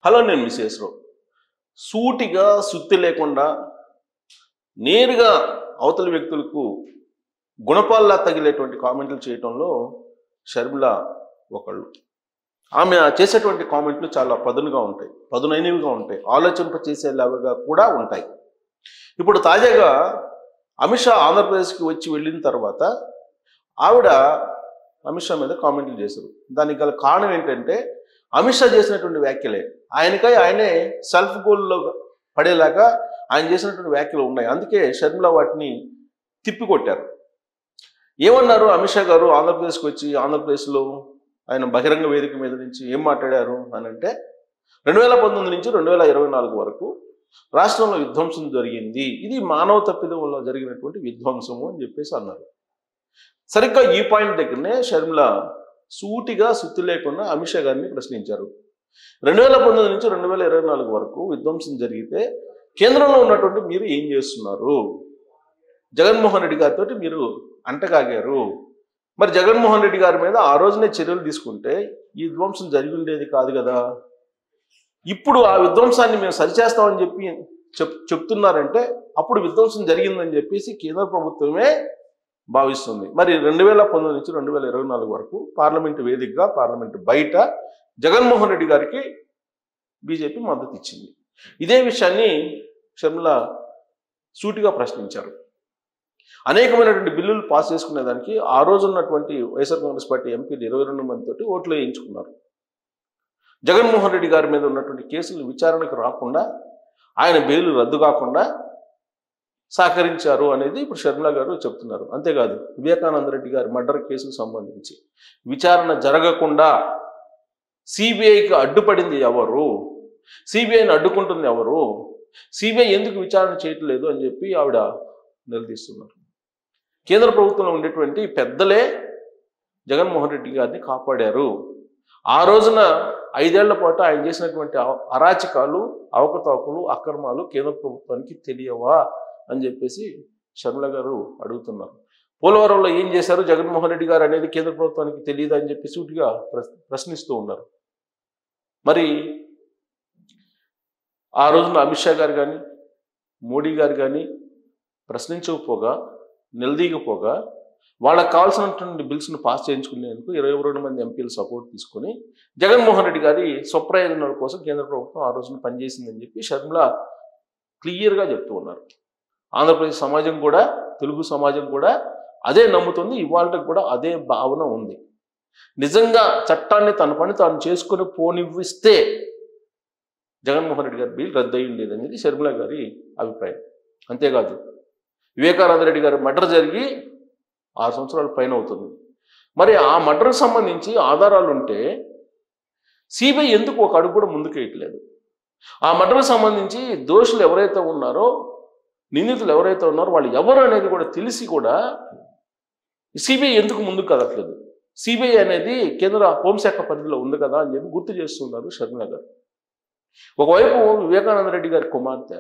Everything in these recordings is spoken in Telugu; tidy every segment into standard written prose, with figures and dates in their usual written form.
హలో నేను మిసెస్ రావు. సూటిగా సుత్తి లేకుండా నేరుగా అవతలి వ్యక్తులకు గుణపాల్లా తగిలేటువంటి కామెంట్లు చేయటంలో షర్మిల ఒకళ్ళు. ఆమె చేసేటువంటి కామెంట్లు చాలా పదునుగా ఉంటాయి, పదునైనవిగా ఉంటాయి, ఆలోచింప చేసేలాగా కూడా ఉంటాయి. ఇప్పుడు తాజాగా అమిత్ షా ఆంధ్రప్రదేశ్కి వచ్చి వెళ్ళిన తర్వాత ఆవిడ అమిత్ షా మీద కామెంట్లు చేశారు. దానికి గల కారణం ఏంటంటే అమిత్ షా చేసినటువంటి వ్యాఖ్యలే. ఆయనకై ఆయనే సెల్ఫ్ గోల్లో పడేలాగా ఆయన చేసినటువంటి వ్యాఖ్యలు ఉన్నాయి. అందుకే షర్మిల వాటిని తిప్పికొట్టారు. ఏమన్నారు అమిత్ షా గారు ఆంధ్రప్రదేశ్కి వచ్చి ఆంధ్రప్రదేశ్లో ఆయన బహిరంగ వేదిక మీద నుంచి ఏం మాట్లాడారు అని అంటే 2019 నుంచి 2024 వరకు రాష్ట్రంలో విధ్వంసం జరిగింది, ఇది మానవ తప్పిదం వల్ల జరిగినటువంటి విధ్వంసము అని చెప్పేసి అన్నారు. సరిగ్గా ఈ పాయింట్ దగ్గరనే షర్మిల సూటిగా సుత్తి లేకుండా అమిత్ షా గారిని ప్రశ్నించారు. 2019 నుంచి 2024 వరకు విధ్వంసం జరిగితే కేంద్రంలో ఉన్నటువంటి మీరు ఏం చేస్తున్నారు? జగన్మోహన్ రెడ్డి గారితో మీరు అంటగాగారు. మరి జగన్మోహన్ రెడ్డి గారి మీద ఆ రోజునే చర్యలు తీసుకుంటే ఈ విధ్వంసం జరిగి ఉండేది కాదు కదా. ఇప్పుడు ఆ విధ్వంసాన్ని మేము సరిచేస్తామని చెప్తున్నారంటే అప్పుడు విధ్వంసం జరిగిందని చెప్పేసి కేంద్ర ప్రభుత్వమే భావిస్తుంది. మరి 2019 నుంచి 2024 వరకు పార్లమెంటు వేదికగా, పార్లమెంటు బయట జగన్మోహన్ రెడ్డి గారికి బీజేపీ మద్దతు ఇచ్చింది. ఇదే విషయాన్ని షర్మిల సూటిగా ప్రశ్నించారు. అనేకమైనటువంటి బిల్లులు పాస్ చేసుకునేదానికి ఆ రోజు ఉన్నటువంటి వైఎస్ఆర్ కాంగ్రెస్ పార్టీ ఎంపీలు 22 మందితోటి ఓట్లు వేయించుకున్నారు. జగన్మోహన్ రెడ్డి గారి మీద ఉన్నటువంటి కేసులు విచారణకు రాకుండా, ఆయన బెయిల్ రద్దు కాకుండా సహకరించారు అనేది ఇప్పుడు షర్మిల గారు చెప్తున్నారు. అంతేకాదు వివేకానంద రెడ్డి గారి మర్డర్ కేసుకు సంబంధించి విచారణ జరగకుండా సిబిఐకి అడ్డుపడింది ఎవరు? సిబిఐని అడ్డుకుంటుంది ఎవరు? సిబిఐ ఎందుకు విచారణ చేయట్లేదు అని చెప్పి ఆవిడ నిలదీస్తున్నారు. కేంద్ర ప్రభుత్వంలో ఉండేటువంటి పెద్దలే జగన్మోహన్ రెడ్డి గారిని కాపాడారు. ఆ రోజున 5 ఏళ్ల పాటు ఆయన చేసినటువంటి అరాచకాలు, అవకతవకలు, అక్రమాలు కేంద్ర ప్రభుత్వానికి తెలియవా అని చెప్పేసి షర్మిల గారు అడుగుతున్నారు. పోలవరంలో ఏం చేశారు జగన్మోహన్ రెడ్డి గారు అనేది కేంద్ర ప్రభుత్వానికి తెలియదు అని చెప్పి సూటిగా ప్రశ్నిస్తూ ఉన్నారు. మరి ఆ రోజున అమిత్ షా గారు కానీ, మోడీ గారు కానీ ప్రశ్నించకపోగా, నిలదీయకపోగా, వాళ్ళకి కావాల్సినటువంటి బిల్స్ను పాస్ చేయించుకునేందుకు 22 మంది ఎంపీలు సపోర్ట్ తీసుకొని జగన్మోహన్ రెడ్డి గారి స్వప్రయోజనాల కోసం కేంద్ర ప్రభుత్వం ఆ రోజున పనిచేసిందని చెప్పి షర్మిల క్లియర్గా చెప్తూ ఉన్నారు. ఆంధ్రప్రదేశ్ సమాజం కూడా, తెలుగు సమాజం కూడా అదే నమ్ముతుంది. ఇవాళకి కూడా అదే భావన ఉంది. నిజంగా చట్టాన్ని తన పని తాను చేసుకుని పోనివ్విస్తే జగన్మోహన్ రెడ్డి గారి బిల్ రద్దు అయ్యి ఉండేది అనేది షర్మిల గారి అభిప్రాయం. అంతేకాదు వివేకానంద రెడ్డి గారి మర్డర్ జరిగి 6 సంవత్సరాల పైన అవుతుంది. మరి ఆ మర్డర్కి సంబంధించి ఆధారాలు ఉంటే సిబిఐ ఎందుకు ఒక అడుగు కూడా ముందుకు వేయట్లేదు? ఆ మర్డర్కి సంబంధించి దోషులు ఎవరైతే ఉన్నారో, నిందితులు ఎవరైతే ఉన్నారో వాళ్ళు ఎవరు అనేది కూడా తెలిసి కూడా సిబిఐ ఎందుకు ముందుకు కదట్లేదు? సిబిఐ అనేది కేంద్ర హోంశాఖ పరిధిలో ఉంది కదా అని చెప్పి గుర్తు చేస్తున్నారు షర్మిల గారు. ఒకవైపు వివేకానంద రెడ్డి గారి కుమార్తె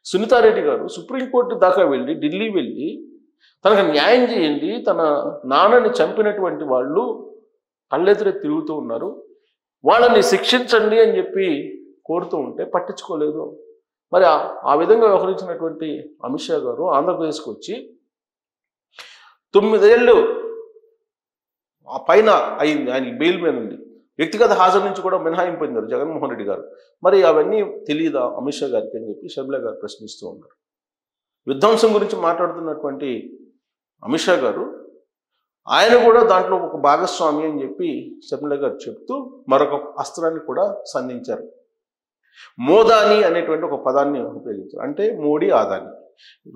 సునీతారెడ్డి గారు సుప్రీంకోర్టు దాకా వెళ్ళి, ఢిల్లీ వెళ్ళి తనకు న్యాయం చేయండి, తన నాన్నని చంపినటువంటి వాళ్ళు కళ్ళెదురే తిరుగుతూ ఉన్నారు, వాళ్ళని శిక్షించండి అని చెప్పి కోరుతూ ఉంటే పట్టించుకోలేదు. మరి ఆ విధంగా వ్యవహరించినటువంటి అమిత్ షా గారు ఆంధ్రప్రదేశ్కి వచ్చి 9 ఏళ్ళు ఆ పైన అయింది ఆయన బెయిల్ మీద ఉంది. వ్యక్తిగత హాజరు నుంచి కూడా మినహాయింపు పొందారు జగన్మోహన్ రెడ్డి గారు. మరి అవన్నీ తెలియదా అమిత్ షా గారికి అని చెప్పి షర్మిల గారు ప్రశ్నిస్తూ ఉన్నారు. విధ్వంసం గురించి మాట్లాడుతున్నటువంటి అమిత్ షా గారు ఆయన కూడా దాంట్లో ఒక భాగస్వామి అని చెప్పి షర్మిల గారు చెప్తూ మరొక అస్త్రాన్ని కూడా సంధించారు. మోదాని అనేటువంటి ఒక పదాన్ని ఉపయోగించారు. అంటే మోడీ, ఆదాని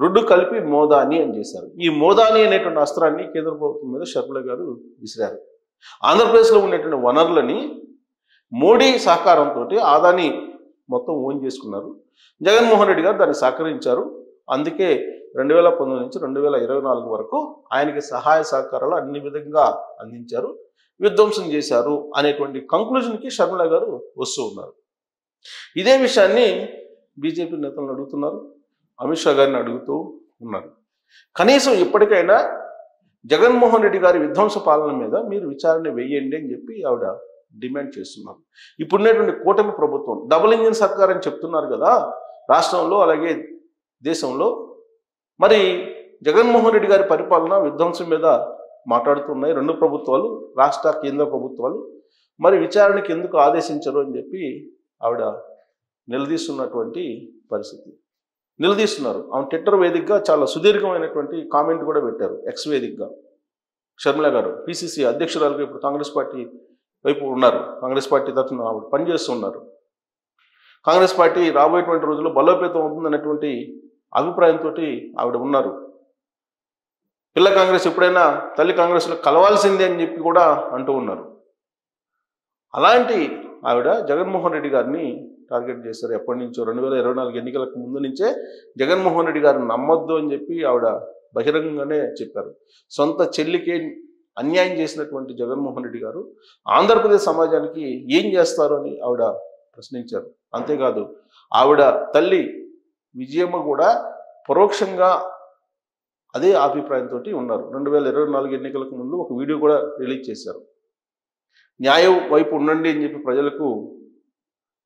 రెండు కలిపి మోదాని అని చేశారు. ఈ మోదాని అనేటువంటి అస్త్రాన్ని కేంద్ర ప్రభుత్వం మీద షర్మిల గారు విసిరారు. ఆంధ్రప్రదేశ్లో ఉండేటువంటి వనరులని మోడీ సహకారంతో ఆదాని మొత్తం ఓన్ చేసుకున్నారు. జగన్మోహన్ రెడ్డి గారు దాన్ని సహకరించారు. అందుకే 2019 నుంచి 2024 వరకు ఆయనకి సహాయ సహకారాలు అన్ని విధంగా అందించారు, విధ్వంసం చేశారు అనేటువంటి కంక్లూజన్కి షర్మిల గారు వస్తూ ఉన్నారు. ఇదే విషయాన్ని బీజేపీ నేతలను అడుగుతున్నారు, అమిత్ షా గారిని అడుగుతూ ఉన్నారు. కనీసం ఇప్పటికైనా జగన్మోహన్ రెడ్డి గారి విధ్వంస పాలన మీద మీరు విచారణ వేయండి అని చెప్పి ఆవిడ డిమాండ్ చేస్తున్నారు. ఇప్పుడున్నటువంటి కూటమి ప్రభుత్వం డబుల్ ఇంజిన్ సర్కార్ అని చెప్తున్నారు కదా రాష్ట్రంలో అలాగే దేశంలో. మరి జగన్మోహన్ రెడ్డి గారి పరిపాలన విధ్వంసం మీద మాట్లాడుతున్నాయి రెండు ప్రభుత్వాలు, రాష్ట్ర కేంద్ర ప్రభుత్వాలు. మరి విచారణకి ఎందుకు ఆదేశించరు అని చెప్పి ఆవిడ నిలదీస్తున్నటువంటి పరిస్థితి. నిలదీస్తున్నారు. ఆమె ట్విట్టర్ వేదికగా చాలా సుదీర్ఘమైనటువంటి కామెంట్ కూడా పెట్టారు ఎక్స్ వేదికగా. షర్మిల గారు పిసిసి అధ్యక్షురాలుగా ఇప్పుడు కాంగ్రెస్ పార్టీ వైపు ఉన్నారు. కాంగ్రెస్ పార్టీ తరఫున ఆవిడ పనిచేస్తున్నారు. కాంగ్రెస్ పార్టీ రాబోయేటువంటి రోజుల్లో బలోపేతం అవుతుందనేటువంటి అభిప్రాయంతో ఆవిడ ఉన్నారు. పిల్ల కాంగ్రెస్ ఎప్పుడైనా తల్లి కాంగ్రెస్లో కలవాల్సిందే అని చెప్పి కూడా అంటూ ఉన్నారు. అలాంటి ఆవిడ జగన్మోహన్ రెడ్డి గారిని టార్గెట్ చేశారు. ఎప్పటి నుంచో 2024 ఎన్నికలకు ముందు నుంచే జగన్మోహన్ రెడ్డి గారిని నమ్మొద్దు అని చెప్పి ఆవిడ బహిరంగంగానే చెప్పారు. సొంత చెల్లికే అన్యాయం చేసినటువంటి జగన్మోహన్ రెడ్డి గారు ఆంధ్రప్రదేశ్ సమాజానికి ఏం చేస్తారు అని ఆవిడ ప్రశ్నించారు. అంతేకాదు ఆవిడ తల్లి విజయమ్మ కూడా పరోక్షంగా అదే అభిప్రాయంతో ఉన్నారు. 2024 ఎన్నికలకు ముందు ఒక వీడియో కూడా రిలీజ్ చేశారు. న్యాయం వైపు ఉండండి అని చెప్పి ప్రజలకు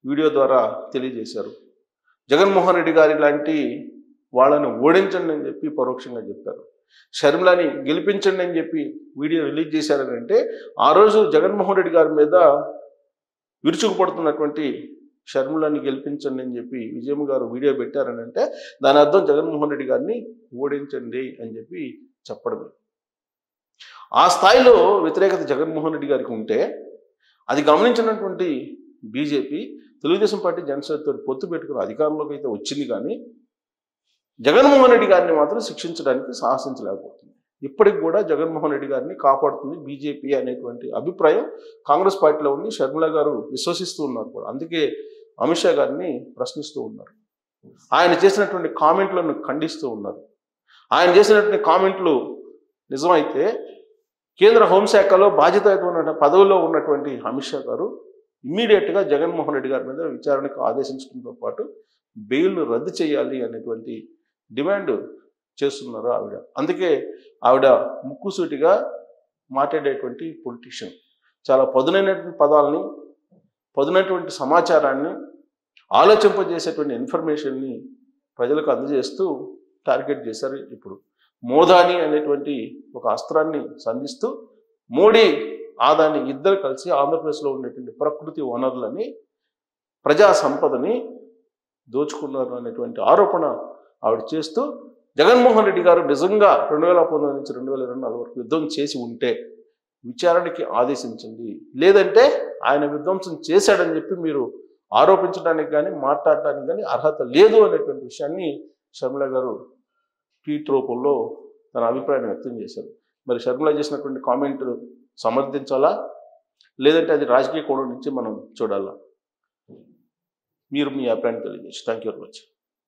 వీడియో ద్వారా తెలియజేశారు. జగన్మోహన్ రెడ్డి గారి లాంటి వాళ్ళని ఓడించండి అని చెప్పి పరోక్షంగా చెప్పారు. షర్మిలని గెలిపించండి అని చెప్పి వీడియో రిలీజ్ చేశారని అంటే ఆ రోజు జగన్మోహన్ రెడ్డి గారి మీద విరుచుకుపడుతున్నటువంటి షర్మిలని గెలిపించండి అని చెప్పి విజయమ్మ గారు వీడియో పెట్టారని అంటే దాని అర్థం జగన్మోహన్ రెడ్డి గారిని ఓడించండి అని చెప్పి చెప్పడమే. ఆ స్థాయిలో వ్యతిరేకత జగన్మోహన్ రెడ్డి గారికి ఉంటే అది గమనించినటువంటి బీజేపీ తెలుగుదేశం పార్టీ జనసేనతో పొత్తు పెట్టుకుని అధికారంలోకి అయితే వచ్చింది, కానీ జగన్మోహన్ రెడ్డి గారిని మాత్రం శిక్షించడానికి సాహసించలేకపోతుంది. ఇప్పటికి కూడా జగన్మోహన్ రెడ్డి గారిని కాపాడుతుంది బీజేపీ అనేటువంటి అభిప్రాయం కాంగ్రెస్ పార్టీలో ఉంది. షర్మిల గారు విశ్వసిస్తూ ఉన్నారు కూడా. అందుకే అమిత్ షా గారిని ప్రశ్నిస్తూ ఉన్నారు. ఆయన చేసినటువంటి కామెంట్లను ఖండిస్తూ ఉన్నారు. ఆయన చేసినటువంటి కామెంట్లు నిజమైతే కేంద్ర హోంశాఖలో బాధ్యతాయుతమైన పదవిలో ఉన్నటువంటి అమిత్ షా గారు ఇమ్మీడియట్గా జగన్మోహన్ రెడ్డి గారి మీద విచారణకు ఆదేశించడంతో పాటు బెయిల్ను రద్దు చేయాలి అనేటువంటి డిమాండ్ చేస్తున్నారు ఆవిడ. అందుకే ఆవిడ ముక్కుసూటిగా మాట్లాడేటువంటి పొలిటీషియన్. చాలా పదునైనటువంటి పదాలని, పదునైనటువంటి సమాచారాన్ని, ఆలోచింపజేసేటువంటి ఇన్ఫర్మేషన్ని ప్రజలకు అందజేస్తూ టార్గెట్ చేశారు. ఇప్పుడు మోదాని అనేటువంటి ఒక అస్త్రాన్ని సంధిస్తూ మోడీ ఆదాని ఇద్దరు కలిసి ఆంధ్రప్రదేశ్లో ఉండేటువంటి ప్రకృతి వనరులని, ప్రజా సంపదని దోచుకున్నారు అనేటువంటి ఆరోపణ ఆవిడ చేస్తూ జగన్మోహన్ రెడ్డి గారు నిజంగా 2019 నుంచి 2024 వరకు యుద్ధం చేసి ఉంటే విచారణకి ఆదేశించండి, లేదంటే ఆయన విధ్వంసం చేశాడని చెప్పి మీరు ఆరోపించడానికి కానీ మాట్లాడటానికి కానీ అర్హత లేదు అనేటువంటి విషయాన్ని షర్మిల గారు ట్వీట్ రూపంలో తన అభిప్రాయాన్ని వ్యక్తం చేశారు. మరి షర్మిల చేసినటువంటి కామెంట్ సమర్థించాలా, లేదంటే అది రాజకీయ కోణం నుంచి మనం చూడాలా? మీరు మీ అభిప్రాయాన్ని తెలియజేసి. Thank you very much.